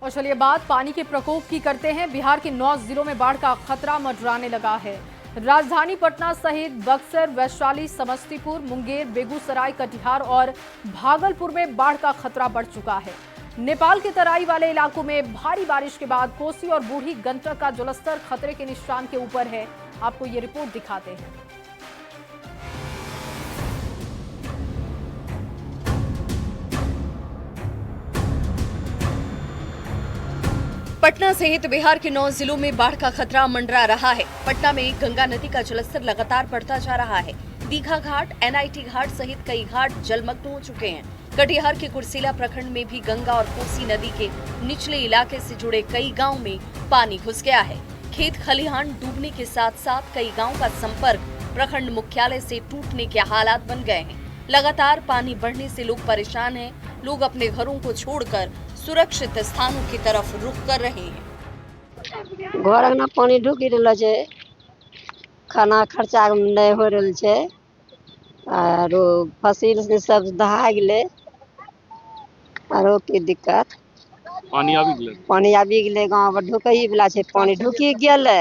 और चलिए बात पानी के प्रकोप की करते हैं। बिहार के 9 जिलों में बाढ़ का खतरा मंडराने लगा है। राजधानी पटना सहित बक्सर, वैशाली, समस्तीपुर, मुंगेर, बेगूसराय, कटिहार और भागलपुर में बाढ़ का खतरा बढ़ चुका है। नेपाल के तराई वाले इलाकों में भारी बारिश के बाद कोसी और बूढ़ी गंडक का जलस्तर खतरे के निशान के ऊपर है। आपको ये रिपोर्ट दिखाते हैं। पटना सहित बिहार के 9 जिलों में बाढ़ का खतरा मंडरा रहा है। पटना में गंगा नदी का जलस्तर लगातार बढ़ता जा रहा है। दीघा घाट, एनआईटी घाट सहित कई घाट जलमग्न हो चुके हैं। कटिहार के कुर्सेला प्रखंड में भी गंगा और कोसी नदी के निचले इलाके से जुड़े कई गांव में पानी घुस गया है। खेत खलिहान डूबने के साथ साथ कई गाँव का संपर्क प्रखंड मुख्यालय से टूटने के हालात बन गए हैं। लगातार पानी बढ़ने से लोग परेशान हैं। लोग अपने घरों को छोड़कर सुरक्षित स्थानों की तरफ रुख कर रहे हैं। घर अंगना पानी ढुकी रहल छै, खाना खर्चा नहीं हो रहल छै, आरो फसिल से सब दहा गेले, आरो की दिक्कत पानी आबी गेले गांव ढुकई वाला छै, पानी ढुकी गेले।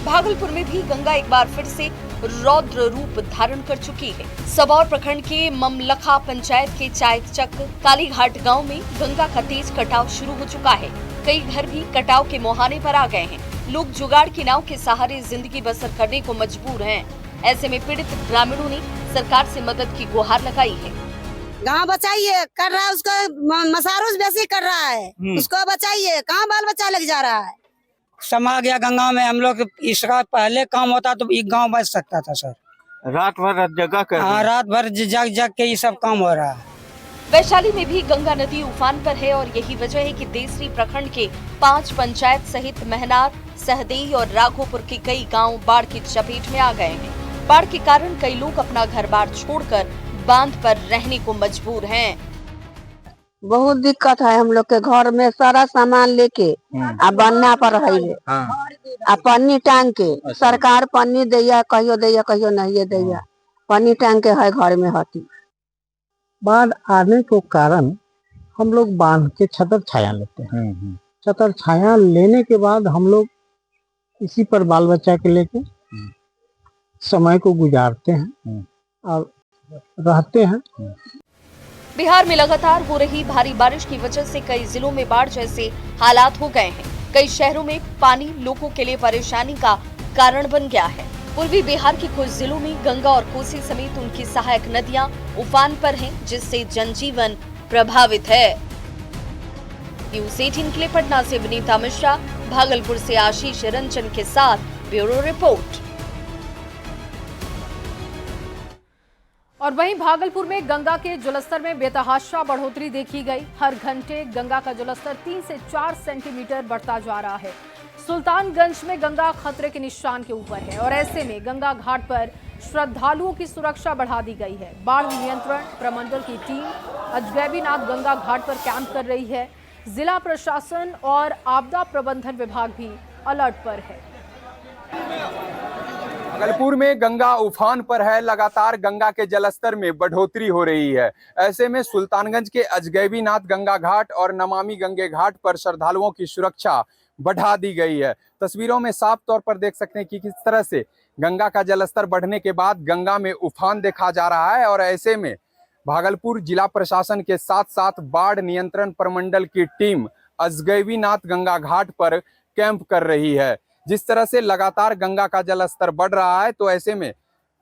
भागलपुर में भी गंगा एक बार फिर से रौद्र रूप धारण कर चुकी है। सबौर प्रखंड के ममलखा पंचायत के चायचक कालीघाट गांव में गंगा का तेज कटाव शुरू हो चुका है। कई घर भी कटाव के मुहाने पर आ गए हैं। लोग जुगाड़ की नाव के सहारे जिंदगी बसर करने को मजबूर हैं। ऐसे में पीड़ित ग्रामीणों ने सरकार से मदद की गुहार लगाई है। गाँव बचाइए कर रहा है, उसको मसारूस बेसी कर रहा है, उसको बचाइए। कहाँ बाल बच्चा लग जा रहा है। समा गया गंगा में। हम लोग इसका पहले काम होता तो एक गांव बच सकता था सर। रात भर जगह कर रात भर जग जग के ये सब काम हो रहा है। वैशाली में भी गंगा नदी उफान पर है और यही वजह है कि देसरी प्रखंड के 5 पंचायत सहित महनार, सहदेई और राघोपुर के कई गांव बाढ़ की चपेट में आ गए हैं। बाढ़ के कारण कई लोग अपना घर बार छोड़कर बांध पर रहने को मजबूर हैं। बहुत दिक्कत है हम लोग के घर में, सारा सामान लेके आ बनना पर है, आ पन्नी टांग के। सरकार पन्नी दैया, कहियो दैया कहियो नहीं दैया। पन्नी टांग के है घर में हटी। बाढ़ आने के कारण हम लोग बांध के छतर छाया लेते हैं। छतर छाया लेने के बाद हम लोग इसी पर बाल बच्चा के लेके समय को गुजारते हैं और रहते हैं। बिहार में लगातार हो रही भारी बारिश की वजह से कई जिलों में बाढ़ जैसे हालात हो गए हैं। कई शहरों में पानी लोगों के लिए परेशानी का कारण बन गया है। पूर्वी बिहार के कुछ जिलों में गंगा और कोसी समेत उनकी सहायक नदियां उफान पर हैं, जिससे जनजीवन प्रभावित है। न्यूज़ 18 के लिए पटना से विनीता मिश्रा, भागलपुर से आशीष रंजन के साथ ब्यूरो रिपोर्ट। और वहीं भागलपुर में गंगा के जलस्तर में बेतहाशा बढ़ोतरी देखी गई। हर घंटे गंगा का जलस्तर 3 से 4 सेंटीमीटर बढ़ता जा रहा है। सुल्तानगंज में गंगा खतरे के निशान के ऊपर है और ऐसे में गंगा घाट पर श्रद्धालुओं की सुरक्षा बढ़ा दी गई है। बाढ़ नियंत्रण प्रमंडल की टीम अजगैबीनाथ गंगा घाट पर कैंप कर रही है। जिला प्रशासन और आपदा प्रबंधन विभाग भी अलर्ट पर है। भागलपुर में गंगा उफान पर है। लगातार गंगा के जलस्तर में बढ़ोतरी हो रही है। ऐसे में सुल्तानगंज के अजगैबीनाथ गंगा घाट और नमामि गंगे घाट पर श्रद्धालुओं की सुरक्षा बढ़ा दी गई है। तस्वीरों में साफ तौर पर देख सकते हैं कि किस तरह से गंगा का जलस्तर बढ़ने के बाद गंगा में उफान देखा जा रहा है। और ऐसे में भागलपुर जिला प्रशासन के साथ साथ बाढ़ नियंत्रण प्रमंडल की टीम अजगैबीनाथ गंगा घाट पर कैंप कर रही है। जिस तरह से लगातार गंगा का जलस्तर बढ़ रहा है, तो ऐसे में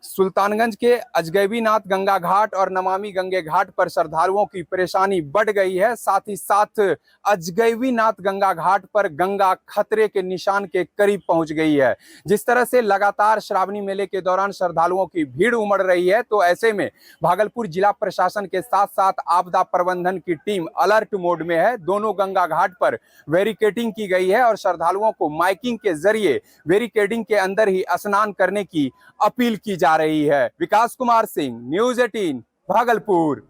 सुल्तानगंज के अजगैबीनाथ गंगा घाट और नमामि गंगे घाट पर श्रद्धालुओं की परेशानी बढ़ गई है। साथ ही साथ अजगैबीनाथ गंगा घाट पर गंगा खतरे के निशान के करीब पहुंच गई है। जिस तरह से लगातार श्रावणी मेले के दौरान श्रद्धालुओं की भीड़ उमड़ रही है, तो ऐसे में भागलपुर जिला प्रशासन के साथ साथ आपदा प्रबंधन की टीम अलर्ट मोड में है। दोनों गंगा घाट पर बैरिकेडिंग की गई है और श्रद्धालुओं को माइकिंग के जरिए बैरिकेडिंग के अंदर ही स्नान करने की अपील की जा रही है। विकास कुमार सिंह, न्यूज़ 18 भागलपुर।